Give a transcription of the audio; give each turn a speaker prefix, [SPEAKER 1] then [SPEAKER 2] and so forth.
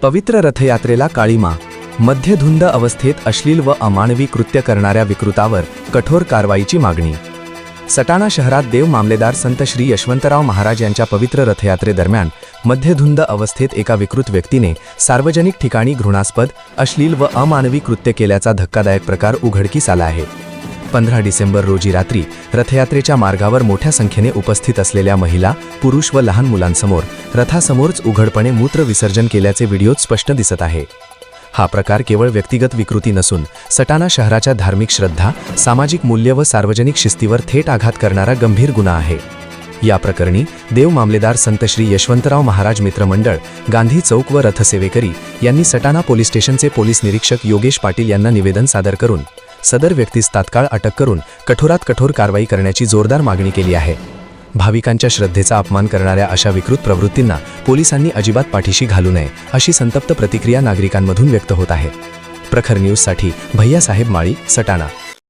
[SPEAKER 1] पवित्र रथयात्रेला काळीमा, मध्यधुंद अवस्थेत अश्लील व अमानवी कृत्य करणाऱ्या विकृतावर कठोर कारवाईची मागणी। सटाणा शहरात देव मामलेदार संत श्री यशवंतराव महाराज यांच्या पवित्र रथयात्रेदरम्यान मध्यधुंद अवस्थेत एका विकृत व्यक्तीने सार्वजनिक ठिकाणी घृणास्पद, अश्लील व अमानवी कृत्य केल्याचा धक्कादायक प्रकार उघडकीस आला आहे। 15 डिसेंबर रोजी रात्री रथयात्रेच्या मार्गावर मोठ्या संख्येने उपस्थित असलेल्या महिला, पुरुष व लहान मुलांसमोर रथासमोरच उघडपणे मूत्र विसर्जन केल्याचे व्हिडिओत स्पष्ट दिसत आहे। हा प्रकार केवळ व्यक्तिगत विकृती नसून सटाणा शहराच्या धार्मिक श्रद्धा, सामाजिक मूल्य व सार्वजनिक शिस्तीवर थेट आघात करणारा गंभीर गुन्हा आहे। या प्रकरणी देव मामलेदार संत श्री यशवंतराव महाराज मित्र मंडळ, गांधी चौक व रथसेवेकरी यांनी सटाणा पोलीस स्टेशनचे पोलीस निरीक्षक योगेश पाटील यांना निवेदन सादर करून सदर व्यक्तीस तात्काळ अटक करून कठोरात कठोर कारवाई करण्याची जोरदार मागणी केली आहे। भाविकांच्या श्रद्धेचा अपमान करणाऱ्या अशा विकृत प्रवृत्तींना पोलिसांनी अजिबात पाठीशी घालू नये, अशी संतप्त प्रतिक्रिया नागरिकांमधून व्यक्त होत आहे। प्रखर न्यूजसाठी भैयासाहेब माळी, सटाणा।